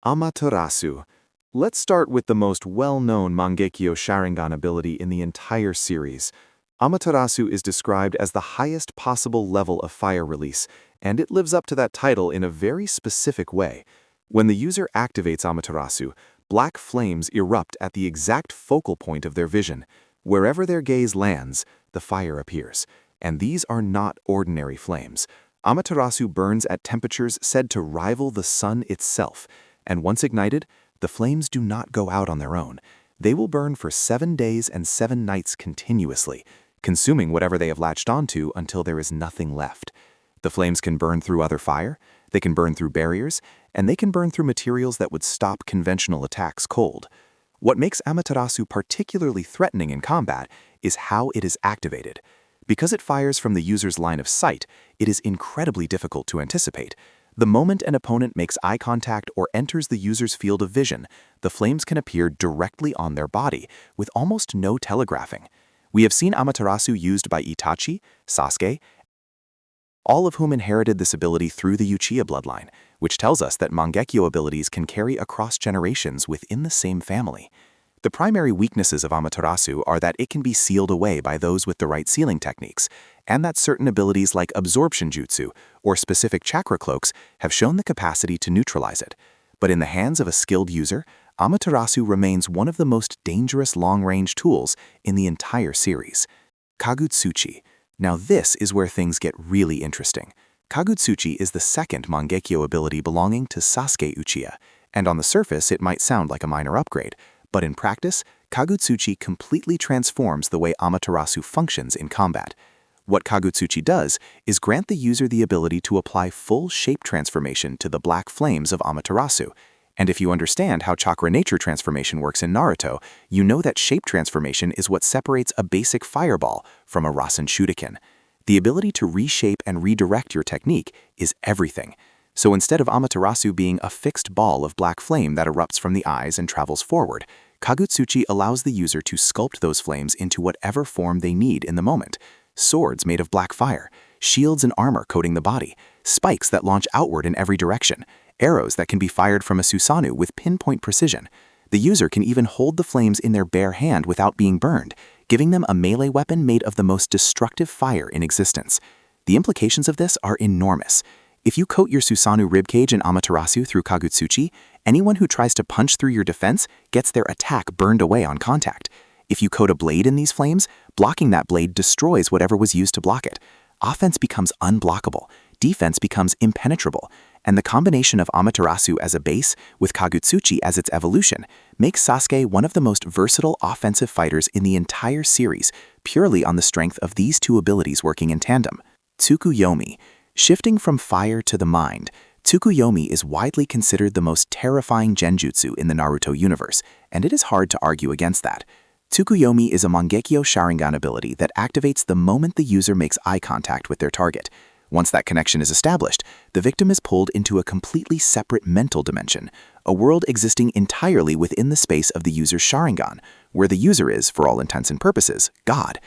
Amaterasu. Let's start with the most well-known Mangekyō Sharingan ability in the entire series. Amaterasu is described as the highest possible level of fire release, and it lives up to that title in a very specific way. When the user activates Amaterasu, black flames erupt at the exact focal point of their vision. Wherever their gaze lands, the fire appears. And these are not ordinary flames. Amaterasu burns at temperatures said to rival the sun itself. And once ignited, the flames do not go out on their own. They will burn for 7 days and 7 nights continuously, consuming whatever they have latched onto until there is nothing left. The flames can burn through other fire, they can burn through barriers, and they can burn through materials that would stop conventional attacks cold. What makes Amaterasu particularly threatening in combat is how it is activated. Because it fires from the user's line of sight, it is incredibly difficult to anticipate. The moment an opponent makes eye contact or enters the user's field of vision, the flames can appear directly on their body, with almost no telegraphing. We have seen Amaterasu used by Itachi, Sasuke, all of whom inherited this ability through the Uchiha bloodline, which tells us that Mangekyō abilities can carry across generations within the same family. The primary weaknesses of Amaterasu are that it can be sealed away by those with the right sealing techniques, and that certain abilities like absorption jutsu or specific chakra cloaks have shown the capacity to neutralize it. But in the hands of a skilled user, Amaterasu remains one of the most dangerous long-range tools in the entire series. Kagutsuchi. Now this is where things get really interesting. Kagutsuchi is the second Mangekyō ability belonging to Sasuke Uchiha, and on the surface it might sound like a minor upgrade, but in practice, Kagutsuchi completely transforms the way Amaterasu functions in combat. What Kagutsuchi does is grant the user the ability to apply full shape transformation to the black flames of Amaterasu. And if you understand how chakra nature transformation works in Naruto, you know that shape transformation is what separates a basic fireball from a Rasen Shuriken. The ability to reshape and redirect your technique is everything. So instead of Amaterasu being a fixed ball of black flame that erupts from the eyes and travels forward, Kagutsuchi allows the user to sculpt those flames into whatever form they need in the moment. Swords made of black fire, shields and armor coating the body, spikes that launch outward in every direction, arrows that can be fired from a Susanoo with pinpoint precision. The user can even hold the flames in their bare hand without being burned, giving them a melee weapon made of the most destructive fire in existence. The implications of this are enormous. If you coat your Susanoo ribcage in Amaterasu through Kagutsuchi, anyone who tries to punch through your defense gets their attack burned away on contact. If you coat a blade in these flames, blocking that blade destroys whatever was used to block it. Offense becomes unblockable, defense becomes impenetrable, and the combination of Amaterasu as a base with Kagutsuchi as its evolution makes Sasuke one of the most versatile offensive fighters in the entire series, purely on the strength of these two abilities working in tandem. Tsukuyomi. Shifting from fire to the mind, Tsukuyomi is widely considered the most terrifying genjutsu in the Naruto universe, and it is hard to argue against that. Tsukuyomi is a Mangekyō Sharingan ability that activates the moment the user makes eye contact with their target. Once that connection is established, the victim is pulled into a completely separate mental dimension, a world existing entirely within the space of the user's Sharingan, where the user is, for all intents and purposes, God.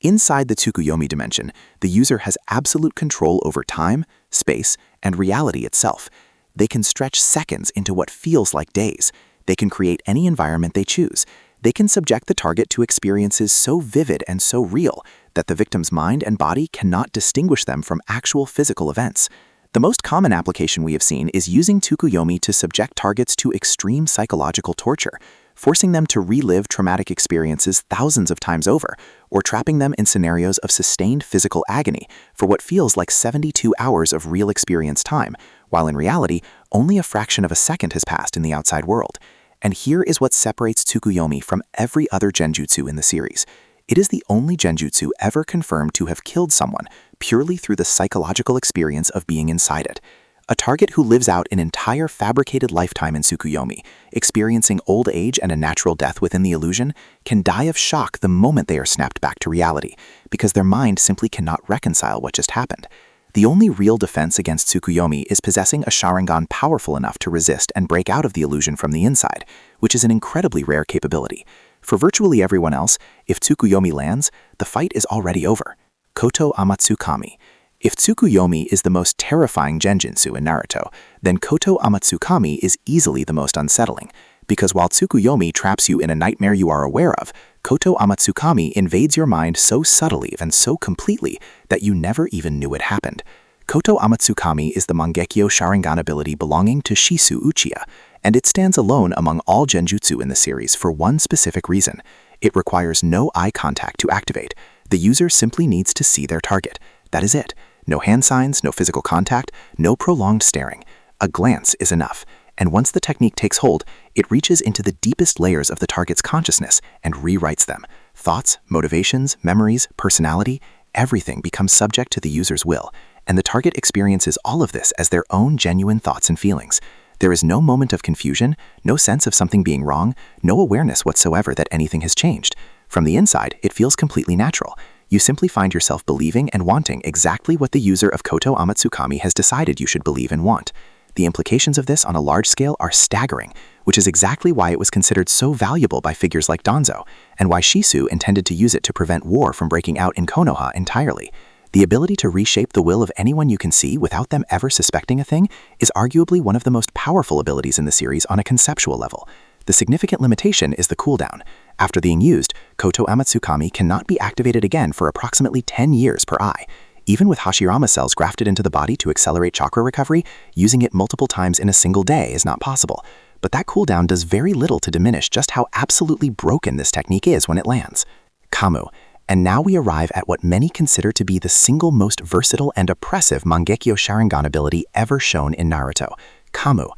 Inside the Tsukuyomi dimension, the user has absolute control over time, space, and reality itself. They can stretch seconds into what feels like days. They can create any environment they choose. They can subject the target to experiences so vivid and so real that the victim's mind and body cannot distinguish them from actual physical events. The most common application we have seen is using Tsukuyomi to subject targets to extreme psychological torture, forcing them to relive traumatic experiences thousands of times over, or trapping them in scenarios of sustained physical agony for what feels like 72 hours of real experience time, while in reality, only a fraction of a second has passed in the outside world. And here is what separates Tsukuyomi from every other genjutsu in the series. It is the only genjutsu ever confirmed to have killed someone purely through the psychological experience of being inside it. A target who lives out an entire fabricated lifetime in Tsukuyomi, experiencing old age and a natural death within the illusion, can die of shock the moment they are snapped back to reality, because their mind simply cannot reconcile what just happened. The only real defense against Tsukuyomi is possessing a Sharingan powerful enough to resist and break out of the illusion from the inside, which is an incredibly rare capability. For virtually everyone else, if Tsukuyomi lands, the fight is already over. Koto Amatsukami. If Tsukuyomi is the most terrifying genjutsu in Naruto, then Koto Amatsukami is easily the most unsettling, because while Tsukuyomi traps you in a nightmare you are aware of, Koto Amatsukami invades your mind so subtly and so completely that you never even knew it happened. Koto Amatsukami is the Mangekyō Sharingan ability belonging to Shisu Uchiha, and it stands alone among all genjutsu in the series for one specific reason. It requires no eye contact to activate. The user simply needs to see their target. That is it. No hand signs, no physical contact, no prolonged staring. A glance is enough, and once the technique takes hold, it reaches into the deepest layers of the target's consciousness and rewrites them. Thoughts, motivations, memories, personality, everything becomes subject to the user's will, and the target experiences all of this as their own genuine thoughts and feelings. There is no moment of confusion, no sense of something being wrong, no awareness whatsoever that anything has changed. From the inside, it feels completely natural. You simply find yourself believing and wanting exactly what the user of Koto Amatsukami has decided you should believe and want. The implications of this on a large scale are staggering, which is exactly why it was considered so valuable by figures like Danzo, and why Shisu intended to use it to prevent war from breaking out in Konoha entirely. The ability to reshape the will of anyone you can see without them ever suspecting a thing is arguably one of the most powerful abilities in the series on a conceptual level. The significant limitation is the cooldown. After being used, Koto Amatsukami cannot be activated again for approximately 10 years per eye. Even with Hashirama cells grafted into the body to accelerate chakra recovery, using it multiple times in a single day is not possible. But that cooldown does very little to diminish just how absolutely broken this technique is when it lands. Kamu. And now we arrive at what many consider to be the single most versatile and oppressive Mangekyō Sharingan ability ever shown in Naruto, Kamu.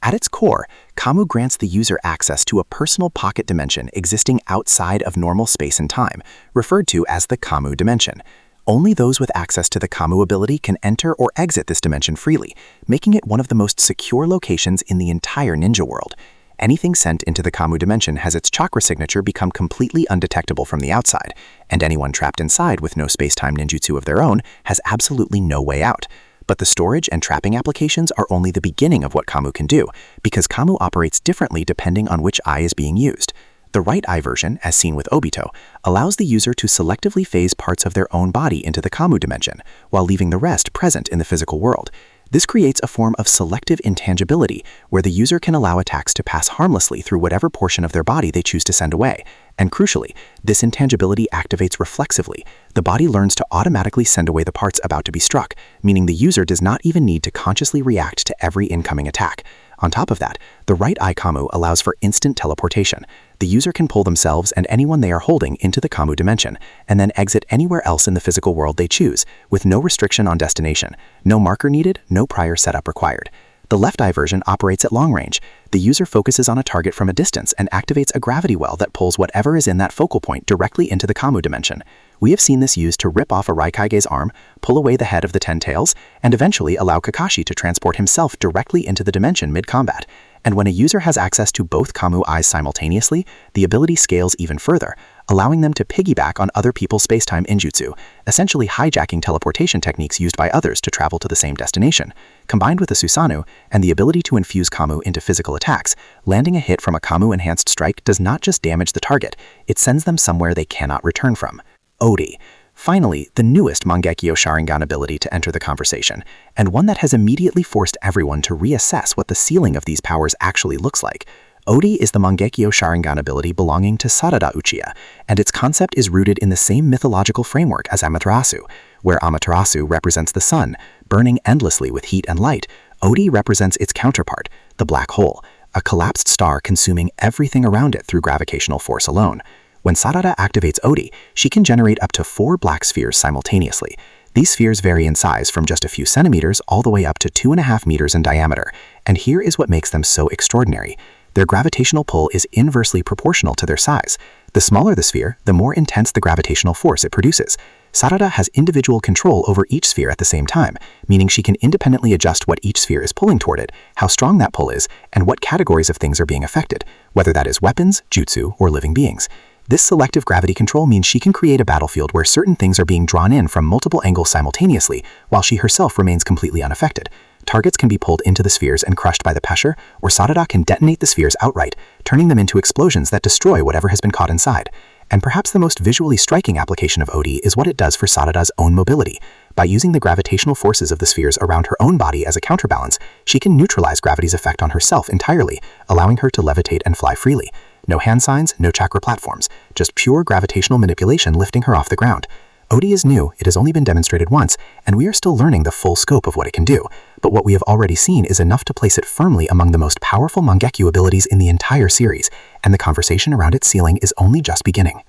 At its core, Kamu grants the user access to a personal pocket dimension existing outside of normal space and time, referred to as the Kamu dimension. Only those with access to the Kamu ability can enter or exit this dimension freely, making it one of the most secure locations in the entire ninja world. Anything sent into the Kamu dimension has its chakra signature become completely undetectable from the outside, and anyone trapped inside with no space-time ninjutsu of their own has absolutely no way out. But the storage and trapping applications are only the beginning of what Kamu can do, because Kamu operates differently depending on which eye is being used. The right eye version, as seen with Obito, allows the user to selectively phase parts of their own body into the Kamu dimension, while leaving the rest present in the physical world. This creates a form of selective intangibility, where the user can allow attacks to pass harmlessly through whatever portion of their body they choose to send away. And crucially, this intangibility activates reflexively. The body learns to automatically send away the parts about to be struck, meaning the user does not even need to consciously react to every incoming attack. On top of that, the right eye Kamu allows for instant teleportation. The user can pull themselves and anyone they are holding into the Kamu dimension, and then exit anywhere else in the physical world they choose, with no restriction on destination, no marker needed, no prior setup required. The left eye version operates at long range. The user focuses on a target from a distance and activates a gravity well that pulls whatever is in that focal point directly into the Kamu dimension. We have seen this used to rip off a Raikage's arm, pull away the head of the Ten Tails, and eventually allow Kakashi to transport himself directly into the dimension mid-combat. And when a user has access to both Kamu eyes simultaneously, the ability scales even further, allowing them to piggyback on other people's space-time injutsu, essentially hijacking teleportation techniques used by others to travel to the same destination. Combined with the Susanoo and the ability to infuse Kamu into physical attacks, landing a hit from a Kamu-enhanced strike does not just damage the target, it sends them somewhere they cannot return from. Odi. Finally, the newest Mangekyō Sharingan ability to enter the conversation, and one that has immediately forced everyone to reassess what the ceiling of these powers actually looks like. Odi is the Mangekyō Sharingan ability belonging to Sarada Uchiha, and its concept is rooted in the same mythological framework as Amaterasu, where Amaterasu represents the sun, burning endlessly with heat and light. Odi represents its counterpart, the black hole, a collapsed star consuming everything around it through gravitational force alone. When Sarada activates Odi, she can generate up to 4 black spheres simultaneously. These spheres vary in size from just a few centimeters all the way up to 2.5 meters in diameter, and here is what makes them so extraordinary. Their gravitational pull is inversely proportional to their size. The smaller the sphere, the more intense the gravitational force it produces. Sarada has individual control over each sphere at the same time, meaning she can independently adjust what each sphere is pulling toward it, how strong that pull is, and what categories of things are being affected, whether that is weapons, jutsu, or living beings. This selective gravity control means she can create a battlefield where certain things are being drawn in from multiple angles simultaneously, while she herself remains completely unaffected. Targets can be pulled into the spheres and crushed by the pressure, or Sarada can detonate the spheres outright, turning them into explosions that destroy whatever has been caught inside. And perhaps the most visually striking application of Odi is what it does for Sarada's own mobility. By using the gravitational forces of the spheres around her own body as a counterbalance, she can neutralize gravity's effect on herself entirely, allowing her to levitate and fly freely. No hand signs, no chakra platforms, just pure gravitational manipulation lifting her off the ground. Odi is new, it has only been demonstrated once, and we are still learning the full scope of what it can do. But what we have already seen is enough to place it firmly among the most powerful Mangekyō abilities in the entire series, and the conversation around its ceiling is only just beginning.